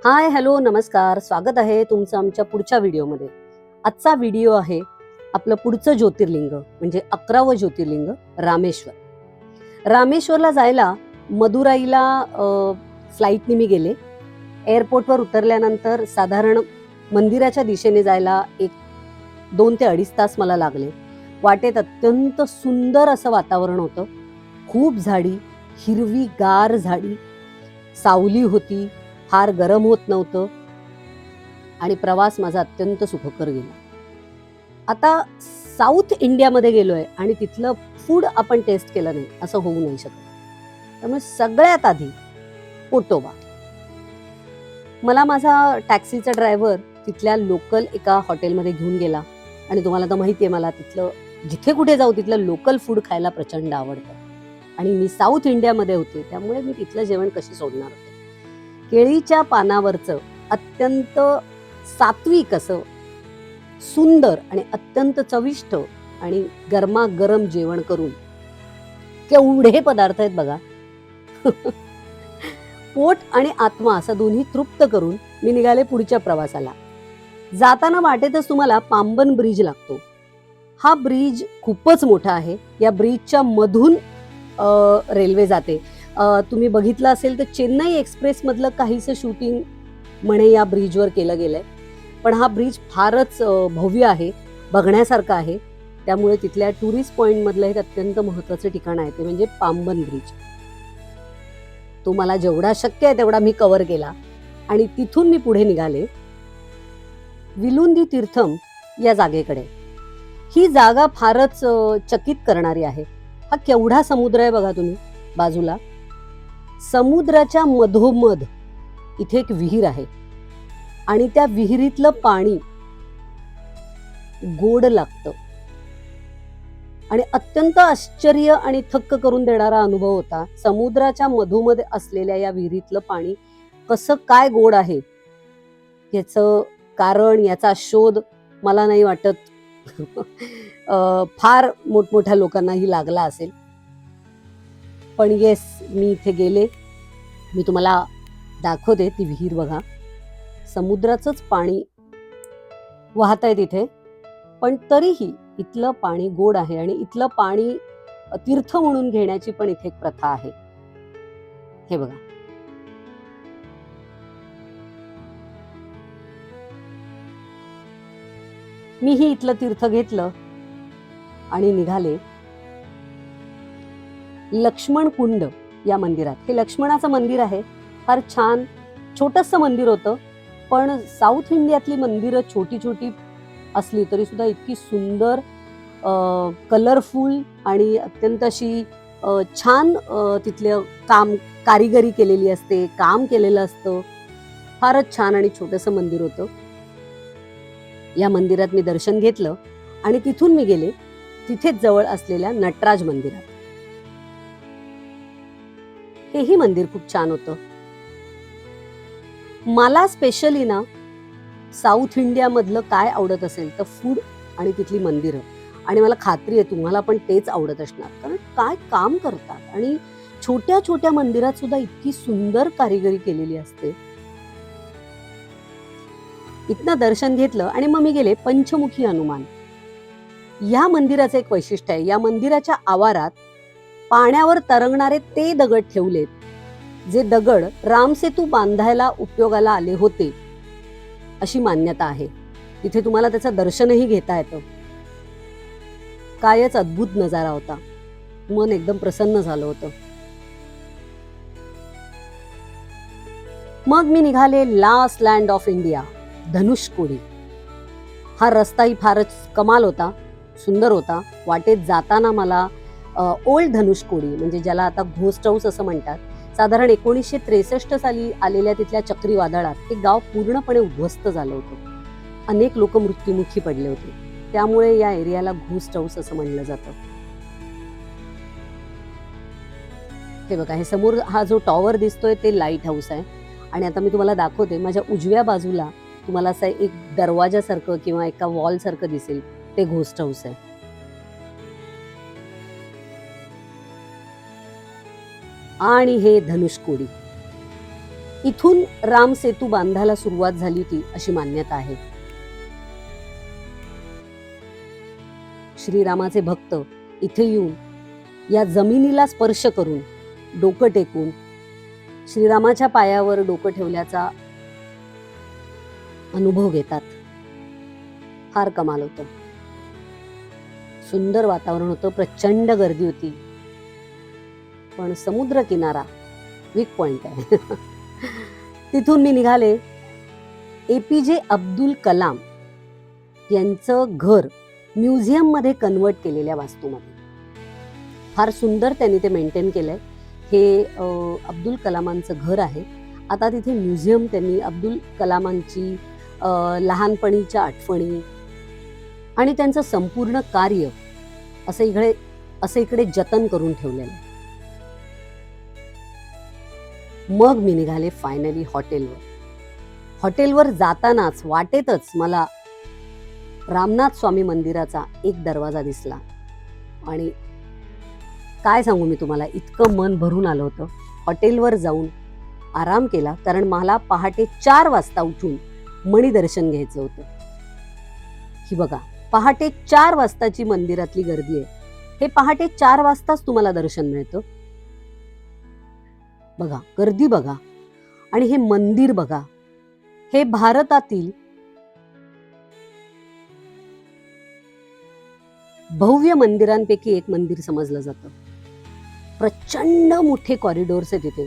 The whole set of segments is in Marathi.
हाय, हॅलो, नमस्कार. स्वागत आहे तुमचं आमच्या पुढच्या व्हिडिओमध्ये. आजचा व्हिडिओ आहे आपलं पुढचं ज्योतिर्लिंग म्हणजे 11वं ज्योतिर्लिंग रामेश्वर. रामेश्वरला जायला मदुराईला फ्लाईटने मी गेले. एअरपोर्टवर उतरल्यानंतर साधारण मंदिराच्या दिशेने जायला 2 ते 2.5 तास मला लागले. वाटेत अत्यंत सुंदर असं वातावरण होतं. खूप झाडी, हिरवीगार झाडी, सावली होती, फार गरम होत नव्हतं आणि प्रवास माझा अत्यंत सुखकर गेला. आता साऊथ इंडियामध्ये गेलोय आणि तिथलं फूड आपण टेस्ट केलं नाही असं होऊ नाही शकत. त्यामुळे सगळ्यात आधी पोटोबा. मला माझा टॅक्सीचा ड्रायव्हर तिथल्या लोकल एका हॉटेलमध्ये घेऊन गेला आणि तुम्हाला तर माहिती आहे मला तिथलं जिथे कुठे जाऊ तिथलं लोकल फूड खायला प्रचंड आवडतं आणि मी साऊथ इंडियामध्ये होते त्यामुळे मी तिथलं जेवण कशी सोडणार होते. केळीच्या पानावरचं अत्यंत सात्विक असं सुंदर आणि अत्यंत चविष्ट आणि गरमागरम जेवण करून केवढे पदार्थ आहेत बघा. पोट आणि आत्मा असं दोन्ही तृप्त करून मी निघाले पुढच्या प्रवासाला. जाताना वाटेतच तुम्हाला पांबन ब्रिज लागतो. हा ब्रिज खूपच मोठा आहे. या ब्रिजच्या मधून रेल्वे जाते. तुम्ही बघितलं असेल तर चेन्नई एक्सप्रेस मधलं काहीसं शूटिंग म्हणे या ब्रिजवर केलं गेलंय. पण हा ब्रिज फारच भव्य आहे, बघण्यासारखा आहे. त्यामुळे तिथल्या टुरिस्ट पॉइंट मधलं एक अत्यंत महत्वाचं ठिकाण आहे ते म्हणजे पांबन ब्रिज. तो मला जेवढा शक्य आहे तेवढा मी कव्हर केला आणि तिथून मी पुढे निघाले विलुंदी तीर्थम या जागेकडे. ही जागा फारच चकित करणारी आहे. हा केवढा समुद्र आहे बघा तुम्ही बाजूला. समुद्राच्या मधोमध इथे एक विहीर आहे आणि त्या विहिरीतलं पाणी गोड लागतं आणि अत्यंत आश्चर्य आणि थक्क करून देणारा अनुभव होता. समुद्राच्या मधोमध असलेल्या या विहिरीतलं पाणी कसं काय गोड आहे याचं कारण याचा शोध मला नाही वाटत फार मोठमोठ्या लोकांनाही लागला असेल. पण येस, मी इथे गेले. मी तुम्हाला दाखवते ती विहीर बघा. समुद्राचंच पाणी वाहत आहे तिथे, पण तरीही इथलं पाणी गोड आहे आणि इथलं पाणी तीर्थ म्हणून घेण्याची पण इथे एक प्रथा आहे. हे बघा. मीही इथलं तीर्थ घेतलं आणि निघाले लक्ष्मण कुंड या मंदिरात. हे लक्ष्मणाचं मंदिर आहे. फार छान छोटंसं मंदिर होतं, पण साऊथ इंडियातली मंदिरं छोटी छोटी असली तरी सुद्धा इतकी सुंदर, कलरफुल आणि अत्यंत अशी छान तिथलं कारिगरी केलेली असते, काम केलेलं असतं. फारच छान आणि छोटंसं मंदिर होतं. या मंदिरात मी दर्शन घेतलं आणि तिथून मी गेले तिथेच जवळ असलेल्या नटराज मंदिरात. हेही मंदिर खूप छान होतं. मला स्पेशली ना साऊथ इंडिया मधलं काय आवडत असेल तर फूड आणि तिथली मंदिरं. आणि मला खात्री आहे तुम्हाला पण तेच आवडत असणार, कारण काय काम करतात आणि छोट्या छोट्या मंदिरात सुद्धा इतकी सुंदर कारिगरी केलेली असते. इथनं दर्शन घेतलं आणि मग मी गेले पंचमुखी हनुमान. या मंदिराचं एक वैशिष्ट्य आहे. या मंदिराच्या आवारात पाण्यावर तरंगणारे ते दगड ठेवलेत, जे दगड रामसेतू बांधायला उपयोगाला आले होते अशी मान्यता आहे. तिथे तुम्हाला त्याचं दर्शनही घेता येतं. कायच अद्भुत नजारा होता. मन एकदम प्रसन्न झालं होतं. मग मी निघाले last land of India, Dhanushkodi. हा रस्ताही फारच कमाल होता, सुंदर होता. वाटेत जाताना मला ओल्ड धनुषकोडी म्हणजे ज्याला आता घोस्ट हाऊस असं म्हणतात, साधारण 1963 साली आलेल्या तिथल्या चक्रीवादळात हे गाव पूर्णपणे उद्ध्वस्त झालं होतं. अनेक लोक मृत्युमुखी पडले होते. त्यामुळे या एरियाला घोस्ट हाऊस असं म्हणलं जातं. हे बघा, हे समोर हा जो टॉवर दिसतोय ते लाईट हाऊस आहे. आणि आता मी तुम्हाला दाखवते. माझ्या उजव्या बाजूला तुम्हाला असं एक दरवाजासारखं किंवा एका वॉल सारखं दिसेल, ते घोस्ट हाऊस आहे. आणि हे धनुषकोडी. इथून राम सेतू बांधायला सुरुवात झाली होती अशी मान्यता आहे. श्रीरामाचे भक्त इथे येऊन या जमिनीला स्पर्श करून डोकं टेकून श्रीरामाच्या पायावर डोकं ठेवल्याचा अनुभव घेतात. फार कमाल होतं. सुंदर वातावरण होतं, प्रचंड गर्दी होती, पण समुद्र किनारा वीक पॉइंट आहे. तिथून मी निघाले APJ अब्दुल कलाम यांचं घर म्युझियम मध्ये कन्वर्ट केलेल्या वास्तूमध्ये. फार सुंदर त्यांनी ते मेंटेन केलंय. हे अब्दुल कलामांचं घर आहे. आता तिथे म्युझियम त्यांनी अब्दुल कलामांची लहानपणीच्या आठवणी आणि त्यांचं संपूर्ण कार्य असं इकडे जतन करून ठेवलेलं. मग मी निघाले फायनली हॉटेलवर जातानाच वाटेतच मला रामनाथ स्वामी मंदिराचा एक दरवाजा दिसला आणि काय सांगू मी तुम्हाला, इतकं मन भरून आलं होतं. हॉटेलवर जाऊन आराम केला, कारण मला पहाटे 4 वाजता उठून मणिदर्शन घ्यायचं होतं. ही बघा, पहाटे 4 वाजताची मंदिरातली गर्दी आहे. हे पहाटे 4 वाजताच तुम्हाला दर्शन मिळतं. बघा, गर्दी बघा आणि हे मंदिर बघा. हे भारतातील भव्य मंदिरांपैकी एक मंदिर समजलं जातं. प्रचंड मोठे कॉरिडोर्स आहेत तिथे.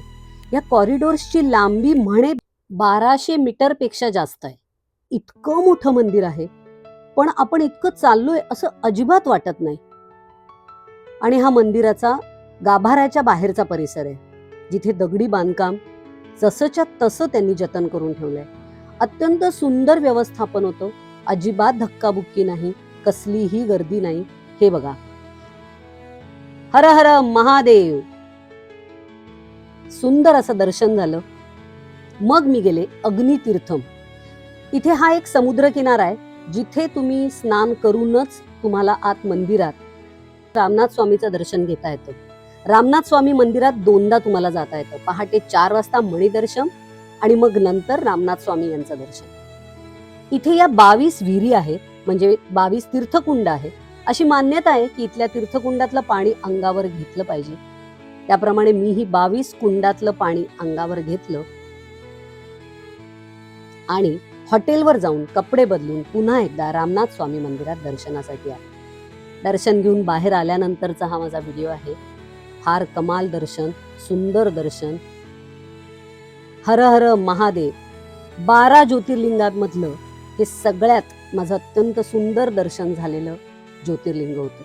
या कॉरिडोर्सची लांबी म्हणे 1200 मीटर पेक्षा जास्त आहे. इतकं मोठं मंदिर आहे, पण आपण इतकं चाललोय असं अजिबात वाटत नाही. आणि हा मंदिराचा गाभाऱ्याच्या बाहेरचा परिसर आहे, जिथे दगडी बांधकाम जसंच्या तसं त्यांनी जतन करून ठेवलंय. अत्यंत सुंदर व्यवस्थापन होतं. अजिबात धक्काबुक्की नाही, कसलीही गर्दी नाही. हे बघा, हर हर महादेव. सुंदर असं दर्शन झालं. मग मी गेले अग्नितीर्थम. इथे हा एक समुद्र किनारा आहे, जिथे तुम्ही स्नान करूनच तुम्हाला आत मंदिरात रामनाथ स्वामीचं दर्शन घेता येतं. रामनाथ स्वामी मंदिरात 2दा तुम्हाला जाता येतं. पहाटे 4 वाजता मणिदर्शन आणि मग नंतर रामनाथ स्वामी यांचं दर्शन. इथे या 22 विहिरी आहेत, म्हणजे 22 तीर्थकुंड आहे. अशी मान्यता आहे की इथल्या तीर्थकुंडातलं पाणी अंगावर घेतलं पाहिजे. त्याप्रमाणे मीही 22 कुंडातलं पाणी अंगावर घेतलं आणि हॉटेलवर जाऊन कपडे बदलून पुन्हा एकदा रामनाथ स्वामी मंदिरात दर्शनासाठी आले. दर्शन घेऊन बाहेर आल्यानंतरचा हा माझा व्हिडिओ आहे. फार कमाल दर्शन, सुंदर दर्शन. हर हर महादेव. 12 ज्योतिर्लिंगांमधलं हे सगळ्यात माझं अत्यंत सुंदर दर्शन झालेलं ज्योतिर्लिंग होतं.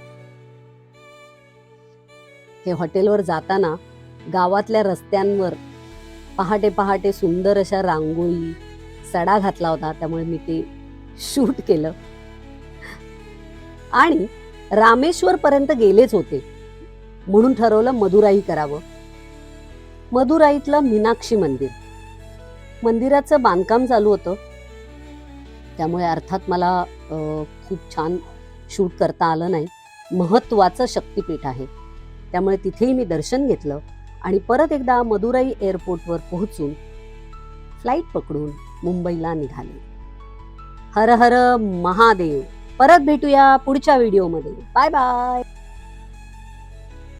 हे हॉटेलवर जाताना गावातल्या रस्त्यांवर पहाटे पहाटे सुंदर अशा रांगोळी, सडा घातला होता, त्यामुळे मी ते शूट केलं. आणि रामेश्वर पर्यंत गेलेच होते, म्हणून ठरवलं मदुराई करावं. मदुराईतलं मीनाक्षी मंदिर, मंदिराचं बांधकाम चालू होतं, त्यामुळे अर्थात मला खूप छान शूट करता आलं नाही. महत्वाचं शक्तिपीठ आहे, त्यामुळे तिथेही मी दर्शन घेतलं आणि परत एकदा मदुराई एअरपोर्टवर पोहोचून फ्लाईट पकडून मुंबईला निघाले. हर हर महादेव. परत भेटूया पुढच्या व्हिडिओमध्ये. Bye bye.